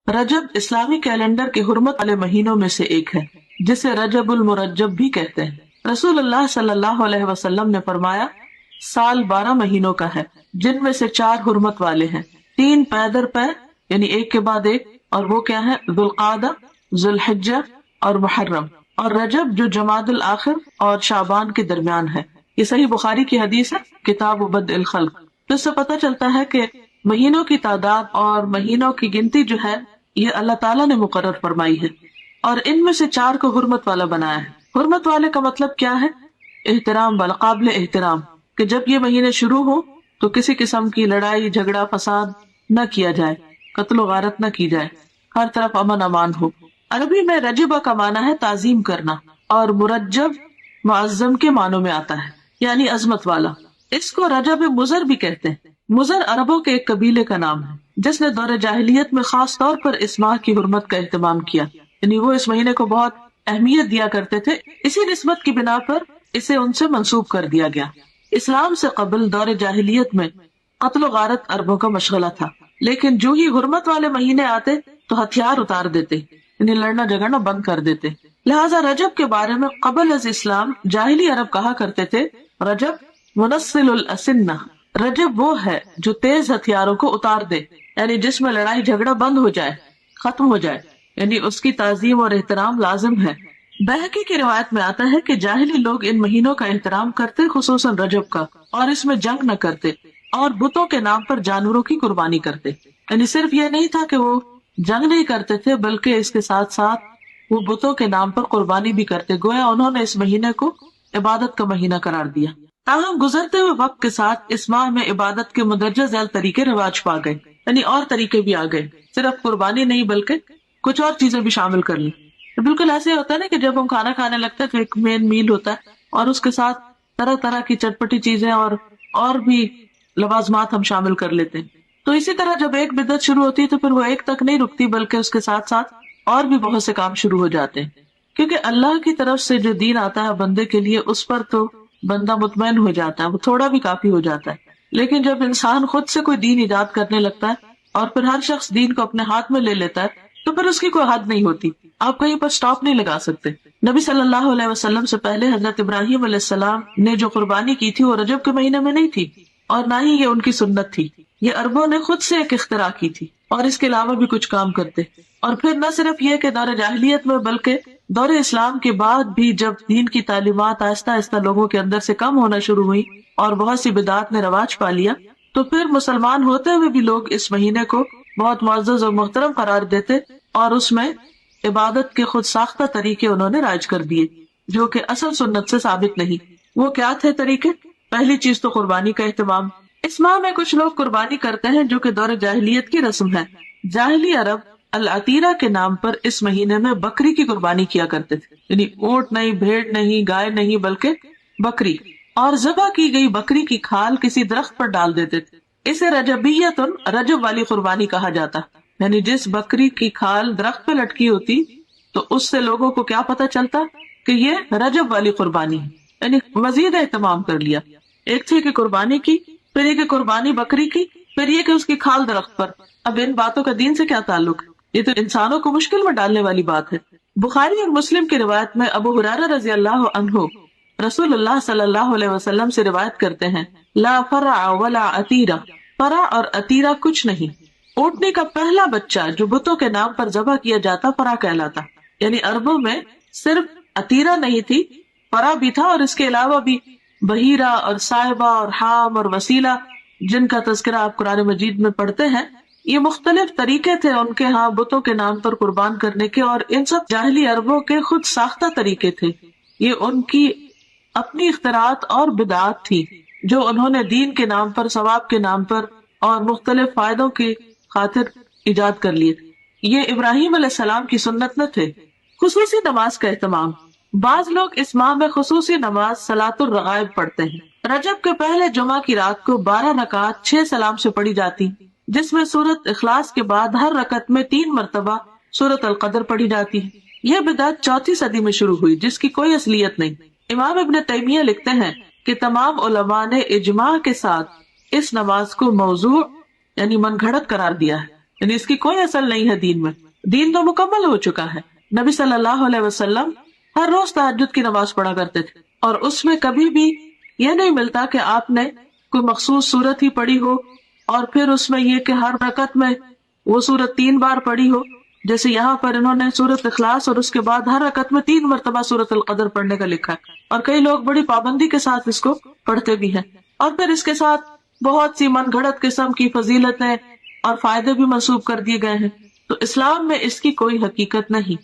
رجب اسلامی کیلنڈر کے حرمت والے مہینوں میں سے ایک ہے، جسے رجب المرجب بھی کہتے ہیں۔ رسول اللہ صلی اللہ علیہ وسلم نے فرمایا، سال 12 مہینوں کا ہے، جن میں سے 4 حرمت والے ہیں، 3 پے در پے یعنی ایک کے بعد ایک، اور وہ کیا ہے؟ ذوالقعدہ، ذوالحجہ اور محرم، اور رجب جو جمادی الاخر اور شعبان کے درمیان ہے۔ یہ صحیح بخاری کی حدیث ہے، کتاب بدء الخلق۔ تو اس سے پتہ چلتا ہے کہ مہینوں کی تعداد اور مہینوں کی گنتی جو ہے یہ اللہ تعالیٰ نے مقرر فرمائی ہے، اور ان میں سے 4 کو حرمت والا بنایا ہے۔ حرمت والے کا مطلب کیا ہے؟ احترام والا، قابل احترام، کہ جب یہ مہینے شروع ہو تو کسی قسم کی لڑائی جھگڑا فساد نہ کیا جائے، قتل و غارت نہ کی جائے، ہر طرف امن امان ہو۔ عربی میں رجبہ کا معنی ہے تعظیم کرنا، اور مرجب معظم کے معنوں میں آتا ہے، یعنی عظمت والا۔ اس کو رجب مضر بھی کہتے ہیں۔ مضر عربوں کے ایک قبیلے کا نام ہے جس نے دور جاہلیت میں خاص طور پر اس ماہ کی حرمت کا اہتمام کیا، یعنی وہ اس مہینے کو بہت اہمیت دیا کرتے تھے، اسی نسبت کی بنا پر اسے ان سے منسوب کر دیا گیا۔ اسلام سے قبل دور جاہلیت میں قتل و غارت عربوں کا مشغلہ تھا، لیکن جو ہی حرمت والے مہینے آتے تو ہتھیار اتار دیتے، یعنی لڑنا جھگڑنا بند کر دیتے۔ لہٰذا رجب کے بارے میں قبل از اسلام جاہلی عرب کہا کرتے تھے، رجب منسل الاسنہ، رجب وہ ہے جو تیز ہتھیاروں کو اتار دے، یعنی جس میں لڑائی جھگڑا بند ہو جائے، ختم ہو جائے، یعنی اس کی تعظیم اور احترام لازم ہے۔ بہقی کی روایت میں آتا ہے کہ جاہلی لوگ ان مہینوں کا احترام کرتے، خصوصاً رجب کا، اور اس میں جنگ نہ کرتے، اور بتوں کے نام پر جانوروں کی قربانی کرتے۔ یعنی صرف یہ نہیں تھا کہ وہ جنگ نہیں کرتے تھے، بلکہ اس کے ساتھ ساتھ وہ بتوں کے نام پر قربانی بھی کرتے، گویا انہوں نے اس مہینے کو عبادت کا مہینہ قرار دیا۔ تاہم گزرتے ہوئے وقت کے ساتھ اس ماہ میں عبادت کے مندرجہ ذیل طریقے رواج پا گئے، یعنی اور طریقے بھی آ گئے، صرف قربانی نہیں بلکہ کچھ اور چیزیں بھی شامل کر لی۔ بالکل ایسے ہوتا ہے نا کہ جب ہم کھانا کھانے لگتے ہیں تو ایک مین میل ہوتا ہے، اور اس کے ساتھ طرح طرح کی چٹپٹی چیزیں اور بھی لوازمات ہم شامل کر لیتے ہیں۔ تو اسی طرح جب ایک بدعت شروع ہوتی ہے تو پھر وہ ایک تک نہیں رکتی، بلکہ اس کے ساتھ ساتھ اور بھی بہت سے کام شروع ہو جاتے ہیں، کیونکہ اللہ کی طرف سے جو دین آتا ہے بندے کے لیے، اس پر تو بندہ مطمئن ہو جاتا ہے، وہ تھوڑا بھی کافی ہو جاتا ہے۔ لیکن جب انسان خود سے کوئی دین ایجاد کرنے لگتا ہے اور پھر ہر شخص دین کو اپنے ہاتھ میں لے لیتا ہے تو پھر اس کی کوئی حد نہیں ہوتی، آپ کہیں پر سٹاپ نہیں لگا سکتے۔ نبی صلی اللہ علیہ وسلم سے پہلے حضرت ابراہیم علیہ السلام نے جو قربانی کی تھی وہ رجب کے مہینے میں نہیں تھی، اور نہ ہی یہ ان کی سنت تھی، یہ عربوں نے خود سے ایک اختراع کی تھی، اور اس کے علاوہ بھی کچھ کام کرتے۔ اور پھر نہ صرف یہ کہ دور جاہلیت میں بلکہ دور اسلام کے بعد بھی جب دین کی تعلیمات آہستہ آہستہ لوگوں کے اندر سے کم ہونا شروع ہوئی اور بہت سی بدعات نے رواج پا لیا، تو پھر مسلمان ہوتے ہوئے بھی لوگ اس مہینے کو بہت معزز اور محترم قرار دیتے، اور اس میں عبادت کے خود ساختہ طریقے انہوں نے رائج کر دیے جو کہ اصل سنت سے ثابت نہیں۔ وہ کیا تھے طریقے؟ پہلی چیز تو قربانی کا اہتمام۔ اس ماہ میں کچھ لوگ قربانی کرتے ہیں جو کہ دور جاہلیت کی رسم ہے۔ جاہلی عرب العتیرہ کے نام پر اس مہینے میں بکری کی قربانی کیا کرتے تھے، یعنی اونٹ نہیں، بھیڑ نہیں، گائے نہیں، بلکہ بکری، اور ذبح کی گئی بکری کی کھال کسی درخت پر ڈال دیتے تھے۔ اسے رجبیتن، رجب والی قربانی کہا جاتا، یعنی جس بکری کی کھال درخت پہ لٹکی ہوتی تو اس سے لوگوں کو کیا پتا چلتا کہ یہ رجب والی قربانی ہے، یعنی مزید اہتمام کر لیا۔ ایک تھی کہ قربانی کی، پھر یہ کہ قربانی بکری کی، پھر یہ کہ اس کی کھال درخت پر۔ اب ان باتوں کا دین سے کیا تعلق ہے؟ یہ تو انسانوں کو مشکل میں ڈالنے والی بات ہے۔ بخاری اور مسلم کی روایت میں ابو ہریرہ رضی اللہ عنہ رسول اللہ صلی اللہ علیہ وسلم سے روایت کرتے ہیں، لا فرع ولا عتیرہ، فرع اور عتیرہ کچھ نہیں۔ اونٹنی کا پہلا بچہ جو بتوں کے نام پر ذبح کیا جاتا فرع کہلاتا، یعنی عربوں میں صرف عتیرہ نہیں تھی، فرع بھی تھا، اور اس کے علاوہ بھی بحیرہ اور صائبہ اور حام اور وسیلہ، جن کا تذکرہ آپ قرآن مجید میں پڑھتے ہیں۔ یہ مختلف طریقے تھے ان کے ہاں بتوں کے نام پر قربان کرنے کے، اور ان سب جاہلی عربوں کے خود ساختہ طریقے تھے، یہ ان کی اپنی اختراعات اور بدعات تھی جو انہوں نے دین کے نام پر، ثواب کے نام پر اور مختلف فائدوں کی خاطر ایجاد کر لیے۔ یہ ابراہیم علیہ السلام کی سنت نہ تھے۔ خصوصی نماز کا اہتمام۔ بعض لوگ اس ماہ میں خصوصی نماز صلاۃ الرغائب پڑھتے ہیں۔ رجب کے پہلے جمعہ کی رات کو 12 رکعات 6 سلام سے پڑھی جاتی، جس میں سورۃ اخلاص کے بعد ہر رکعت میں 3 مرتبہ سورۃ القدر پڑھی جاتی ہے۔ یہ بدعت 4 صدی میں شروع ہوئی جس کی کوئی اصلیت نہیں۔ امام ابن تیمیہ لکھتے ہیں کہ تمام علماء نے اجماع کے ساتھ اس نماز کو موضوع یعنی من گھڑت قرار دیا ہے، یعنی اس کی کوئی اصل نہیں ہے دین میں، دین تو مکمل ہو چکا ہے۔ نبی صلی اللہ علیہ وسلم ہر روز تہجد کی نماز پڑھا کرتے تھے، اور اس میں کبھی بھی یہ نہیں ملتا کہ آپ نے کوئی مخصوص صورت ہی پڑھی ہو اور پھر اس میں یہ کہ ہر رکعت میں وہ صورت 3 بار پڑھی ہو، جیسے یہاں پر انہوں نے سورۃ اخلاص اور اس کے بعد ہر رکعت میں 3 مرتبہ سورۃ القدر پڑھنے کا لکھا ہے، اور کئی لوگ بڑی پابندی کے ساتھ اس کو پڑھتے بھی ہیں، اور پھر اس کے ساتھ بہت سی من گھڑت قسم کی فضیلتیں اور فائدے بھی منسوب کر دیے گئے ہیں۔ تو اسلام میں اس کی کوئی حقیقت نہیں۔